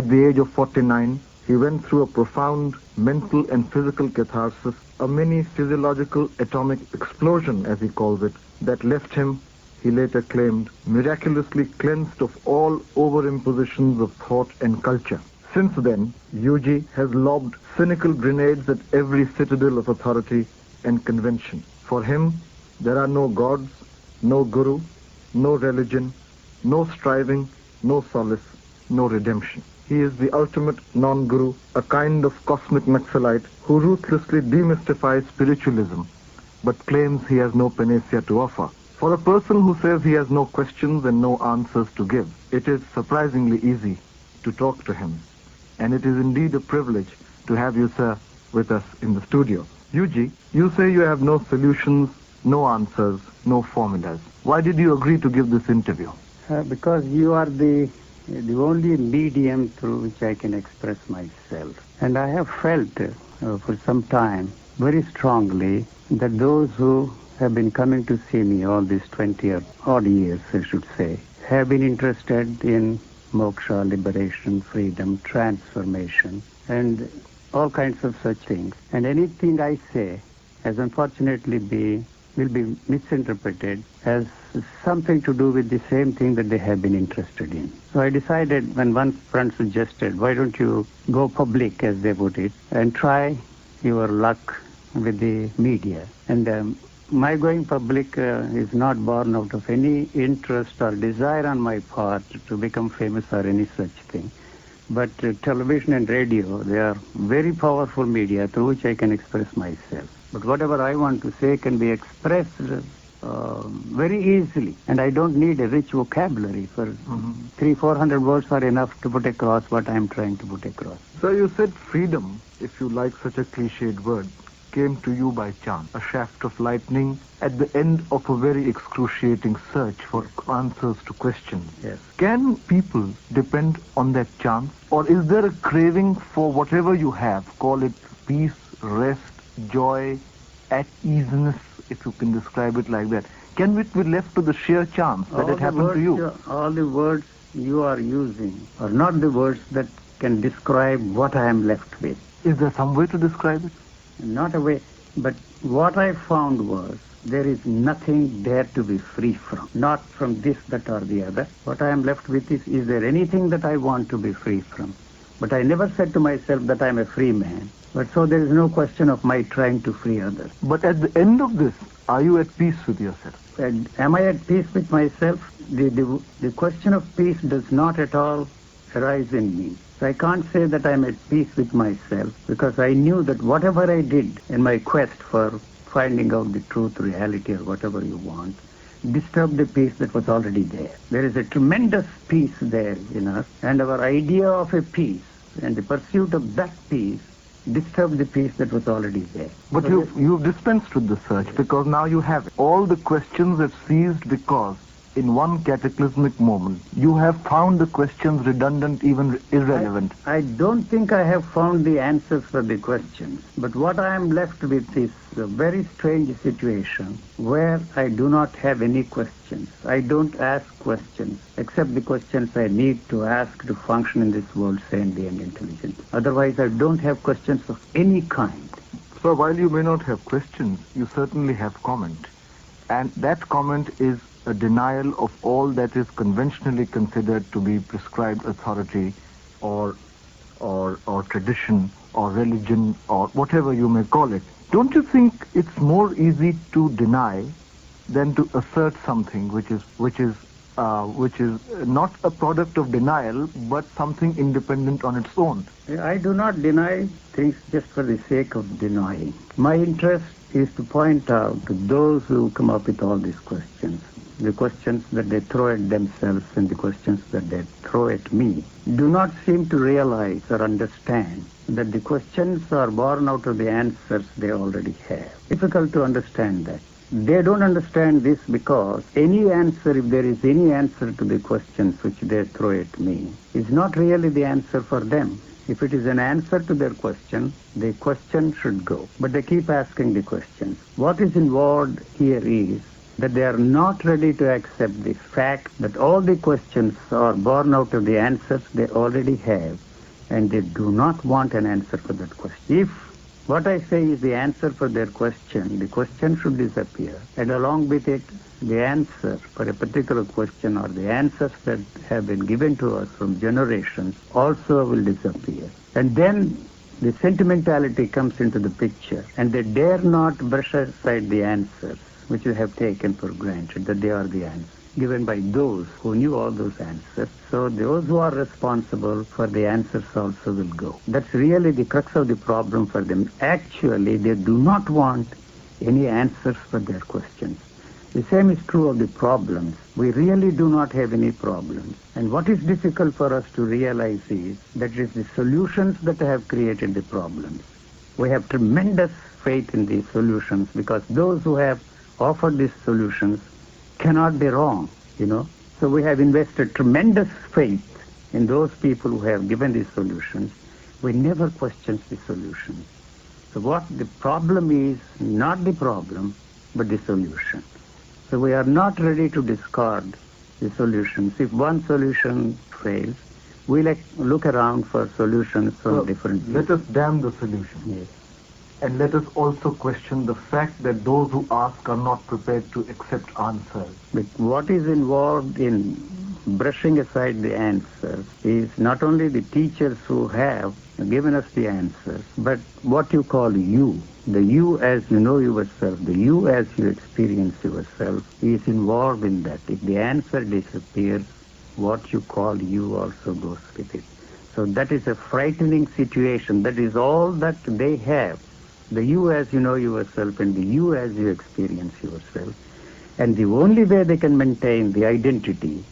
At the age of 49, he went through a profound mental and physical catharsis, a mini physiological atomic explosion, as he calls it, that left him, he later claimed, miraculously cleansed of all overimpositions of thought and culture. Since then, Yuji has lobbed cynical grenades at every citadel of authority and convention. For him, there are no gods, no guru, no religion, no striving, no solace, no redemption. He is the ultimate non-guru, a kind of cosmic Naxalite who ruthlessly demystifies spiritualism, but claims he has no panacea to offer. For a person who says he has no questions and no answers to give, it is surprisingly easy to talk to him. And it is indeed a privilege to have you, sir, with us in the studio. Yuji, you say you have no solutions, no answers, no formulas. Why did you agree to give this interview? Because you are the only medium through which I can express myself. And I have felt for some time very strongly that those who have been coming to see me all these 20 odd years, I should say, have been interested in moksha, liberation, freedom, transformation, and all kinds of such things. And anything I say has unfortunately will be misinterpreted as something to do with the same thing that they have been interested in. So I decided, when one friend suggested, why don't you go public, as they put it, and try your luck with the media. And my going public is not born out of any interest or desire on my part to become famous or any such thing. But television and radio, they are very powerful media through which I can express myself. But whatever I want to say can be expressed very easily. And I don't need a rich vocabulary. For 300-400 words are enough to put across what I am trying to put across. So you said freedom, if you like such a cliched word, came to you by chance, a shaft of lightning at the end of a very excruciating search for answers to questions. Yes. Can people depend on that chance? Or is there a craving for whatever you have, call it peace, rest, joy, at easiness, if you can describe it like that? Can it be left to the sheer chance that it happened to you? All the words you are using are not the words that can describe what I am left with. Is there some way to describe it? Not a way, but what I found was there is nothing there to be free from. Not from this, that or the other. What I am left with is there anything that I want to be free from? But I never said to myself that I am a free man. But so there is no question of my trying to free others. But at the end of this, are you at peace with yourself? And am I at peace with myself? The question of peace does not at all arise in me. So I can't say that I'm at peace with myself, because I knew that whatever I did in my quest for finding out the truth, reality, or whatever you want, disturbed the peace that was already there. There is a tremendous peace there in us, and our idea of a peace and the pursuit of that peace disturbed the peace that was already there. But so you've dispensed with the search, because now you have it. All the questions have ceased because in one cataclysmic moment, you have found the questions redundant, even irrelevant. I don't think I have found the answers for the questions. But what I am left with is a very strange situation where I do not have any questions. I don't ask questions, except the questions I need to ask to function in this world sanely and intelligently. Otherwise, I don't have questions of any kind. So while you may not have questions, you certainly have comment. And that comment is a denial of all that is conventionally considered to be prescribed authority or tradition or religion or whatever you may call it. Don't you think it's more easy to deny than to assert something which is not a product of denial, but something independent on its own? I do not deny things just for the sake of denying. My interest is to point out to those who come up with all these questions, the questions that they throw at themselves and the questions that they throw at me, do not seem to realize or understand that the questions are born out of the answers they already have. Difficult to understand that. They don't understand this because any answer, if there is any answer to the questions which they throw at me, is not really the answer for them. If it is an answer to their question, the question should go. But they keep asking the questions. What is involved here is that they are not ready to accept the fact that all the questions are born out of the answers they already have, and they do not want an answer for that question. If what I say is the answer for their question, the question should disappear, and along with it, the answer for a particular question or the answers that have been given to us from generations also will disappear. And then the sentimentality comes into the picture, and they dare not brush aside the answers which they have taken for granted, that they are the answers given by those who knew all those answers. So those who are responsible for the answers also will go. That's really the crux of the problem for them. Actually, they do not want any answers for their questions. The same is true of the problems. We really do not have any problems. And what is difficult for us to realize is that it is the solutions that have created the problems. We have tremendous faith in these solutions because those who have offered these solutions cannot be wrong, So we have invested tremendous faith in those people who have given these solutions. We never question the solutions. So what the problem is, not the problem, but the solution. So we are not ready to discard the solutions. If one solution fails, we look around for solutions from different views. Let us damn the solution. Yes. And let us also question the fact that those who ask are not prepared to accept answers. But what is involved in brushing aside the answers is not only the teachers who have given us the answers, but what you call you. The you as you know yourself, the you as you experience yourself is involved in that. If the answer disappears, what you call you also goes with it. So that is a frightening situation. That is all that they have. The you as you know yourself and the you as you experience yourself. And the only way they can maintain the identity,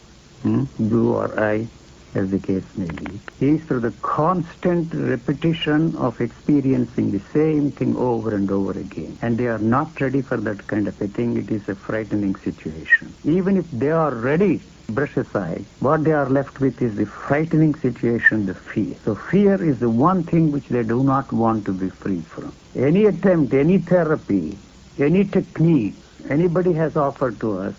you or I, as the case may be, is through the constant repetition of experiencing the same thing over and over again. And they are not ready for that kind of a thing. It is a frightening situation. Even if they are ready to brush aside, what they are left with is the frightening situation, the fear. So fear is the one thing which they do not want to be free from. Any attempt, any therapy, any technique anybody has offered to us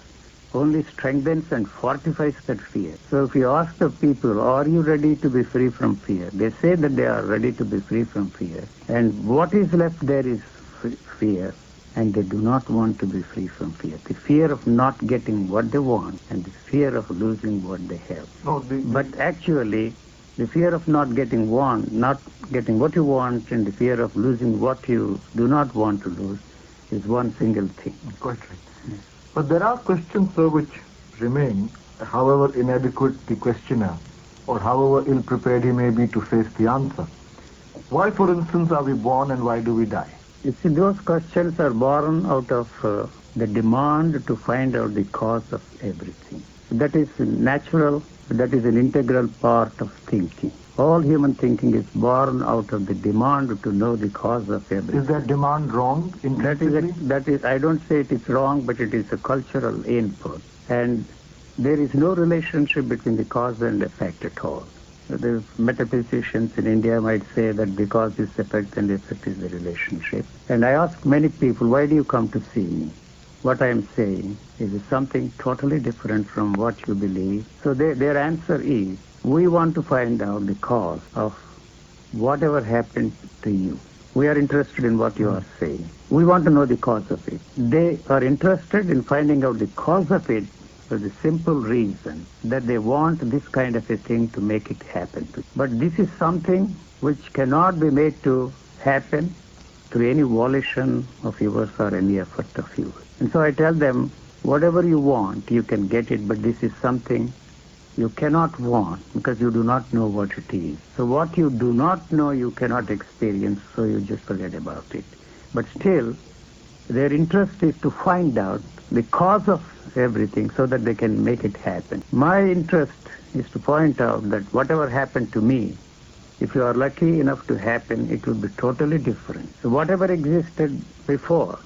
only strengthens and fortifies that fear. So if you ask the people, are you ready to be free from fear? They say that they are ready to be free from fear. And what is left there is fear. And they do not want to be free from fear. The fear of not getting what they want and the fear of losing what they have. But actually, the fear of not getting what you want and the fear of losing what you do not want to lose is one single thing. Quite right. Yes. But there are questions, sir, which remain, however inadequate the questioner or however ill-prepared he may be to face the answer. Why, for instance, are we born and why do we die? You see, those questions are born out of the demand to find out the cause of everything. That is natural, that is an integral part of thinking. All human thinking is born out of the demand to know the cause of everything. Is that demand wrong intrinsically? That is, I don't say it is wrong, but it is a cultural input. And there is no relationship between the cause and effect at all. The metaphysicians in India might say that the cause is effect and effect is the relationship. And I ask many people, why do you come to see me? What I am saying is something totally different from what you believe. So their answer is, we want to find out the cause of whatever happened to you. We are interested in what you are saying. We want to know the cause of it. They are interested in finding out the cause of it for the simple reason that they want this kind of a thing to make it happen to you. But this is something which cannot be made to happen through any volition of yours or any effort of yours. And so I tell them, whatever you want, you can get it, but this is something you cannot want because you do not know what it is. So what you do not know, you cannot experience, so you just forget about it. But still, their interest is to find out the cause of everything so that they can make it happen. My interest is to point out that whatever happened to me, if you are lucky enough to happen, it will be totally different. So whatever existed before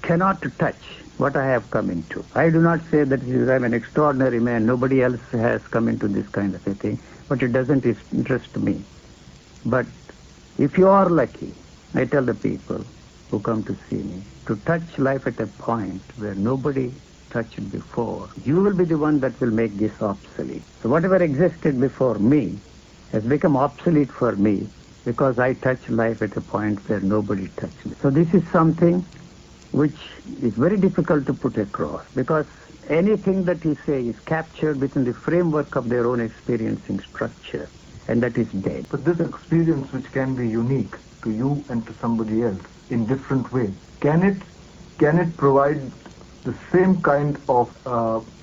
cannot touch what I have come into. I do not say that I'm an extraordinary man. Nobody else has come into this kind of a thing, but it doesn't interest me. But if you are lucky, I tell the people who come to see me, to touch life at a point where nobody touched it before, you will be the one that will make this obsolete. So whatever existed before me has become obsolete for me because I touch life at a point where nobody touched me. So this is something which is very difficult to put across, because anything that you say is captured within the framework of their own experiencing structure, and that is dead. But this experience, which can be unique to you and to somebody else in different ways, can it provide the same kind of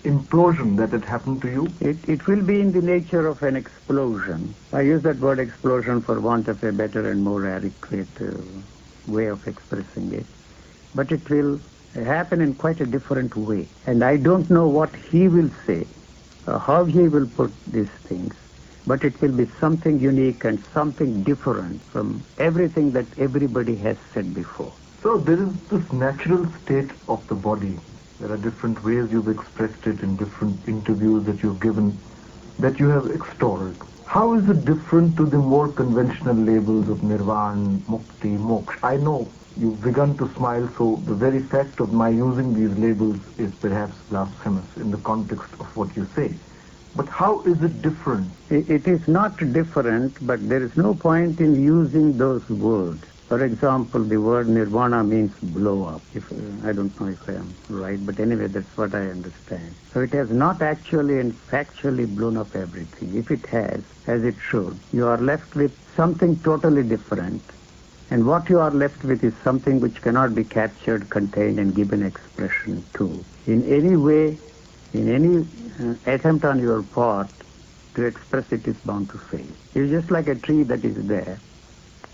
implosion that had happened to you? It will be in the nature of an explosion. I use that word explosion for want of a better and more adequate way of expressing it. But it will happen in quite a different way. And I don't know what he will say, how he will put these things, but it will be something unique and something different from everything that everybody has said before. So there is this natural state of the body. There are different ways you've expressed it in different interviews that you've given, that you have extolled. How is it different to the more conventional labels of nirvana, mukti, moksha? I know you've begun to smile, so the very fact of my using these labels is perhaps blasphemous in the context of what you say. But how is it different? It is not different, but there is no point in using those words. For example, the word nirvana means blow up. I don't know if I am right, but anyway, that's what I understand. So it has not actually and factually blown up everything. If it has, as it should, you are left with something totally different. And what you are left with is something which cannot be captured, contained, and given expression to. In any way, in any attempt on your part to express it is bound to fail. It's just like a tree that is there.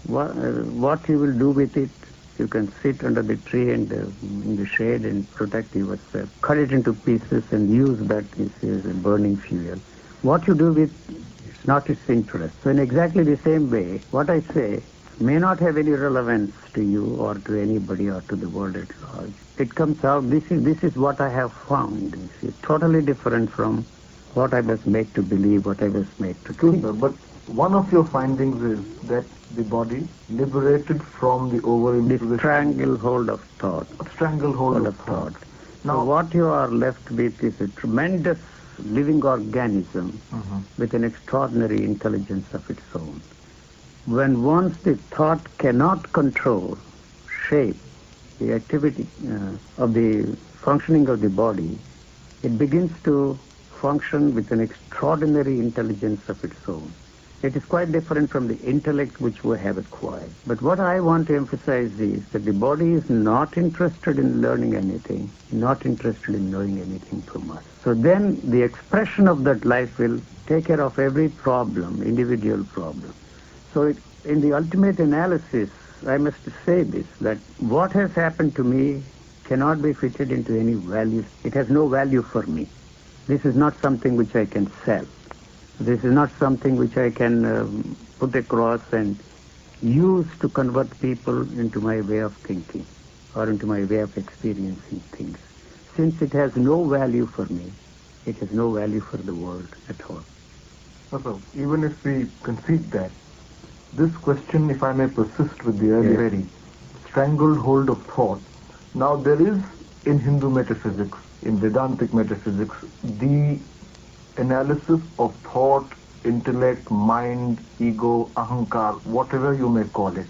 What you will do with it, you can sit under the tree and in the shade and protect yourself. Cut it into pieces and use that as a burning fuel. What you do with it's not its interest. So in exactly the same way, what I say may not have any relevance to you or to anybody or to the world at large. It comes out, this is what I have found. It's totally different from what I was made to believe, what I was made to think. But one of your findings is that the body, liberated from the over-imposition... The stranglehold of thought. Stranglehold of thought. Now, so what you are left with is a tremendous living organism with an extraordinary intelligence of its own. When once the thought cannot control, shape, the activity of the functioning of the body, it begins to function with an extraordinary intelligence of its own. It is quite different from the intellect which we have acquired. But what I want to emphasize is that the body is not interested in learning anything, not interested in knowing anything from us. So then the expression of that life will take care of every problem, individual problem. So in the ultimate analysis, I must say this, that what has happened to me cannot be fitted into any values. It has no value for me. This is not something which I can sell. This is not something which I can put across and use to convert people into my way of thinking or into my way of experiencing things. Since it has no value for me, it has no value for the world at all. So, even if we concede that, this question, if I may persist with the earlier query, strangled hold of thought. Now there is in Hindu metaphysics, in Vedantic metaphysics, the analysis of thought, intellect, mind, ego, ahankar, whatever you may call it,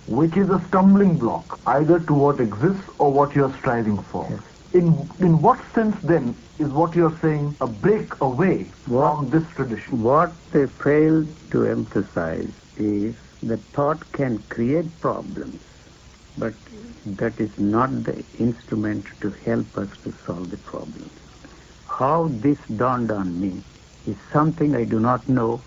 which is a stumbling block either to what exists or what you are striving for. Yes. In what sense then is what you are saying a break away from this tradition? What they fail to emphasize is that thought can create problems, but that is not the instrument to help us to solve the problems. How this dawned on me is something I do not know,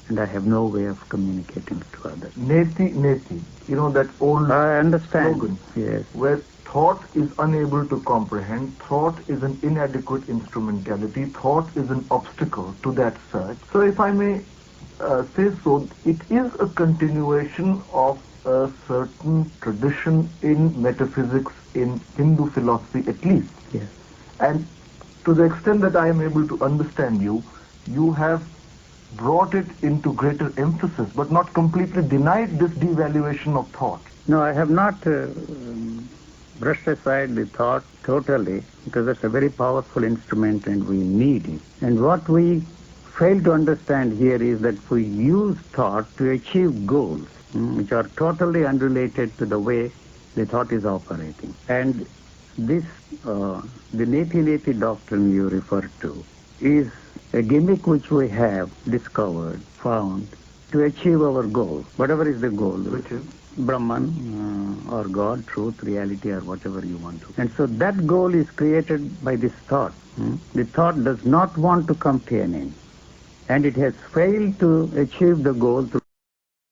and I have no way of communicating to others. Neti, neti. You know that old I understand. slogan, yes, where thought is unable to comprehend, thought is an inadequate instrumentality, thought is an obstacle to that search. So if I may say so, it is a continuation of a certain tradition in metaphysics, in Hindu philosophy at least. Yes. And to the extent that I am able to understand you, you have brought it into greater emphasis, but not completely denied this devaluation of thought. No, I have not brushed aside the thought totally, because that's a very powerful instrument and we need it. And what we fail to understand here is that we use thought to achieve goals which are totally unrelated to the way the thought is operating. And this, the neti doctrine you refer to, is a gimmick which we have discovered, found, to achieve our goal, whatever is the goal. Which is? Brahman, or God, truth, reality, or whatever you want to. And so that goal is created by this thought. The thought does not want to come to an end. And it has failed to achieve the goal through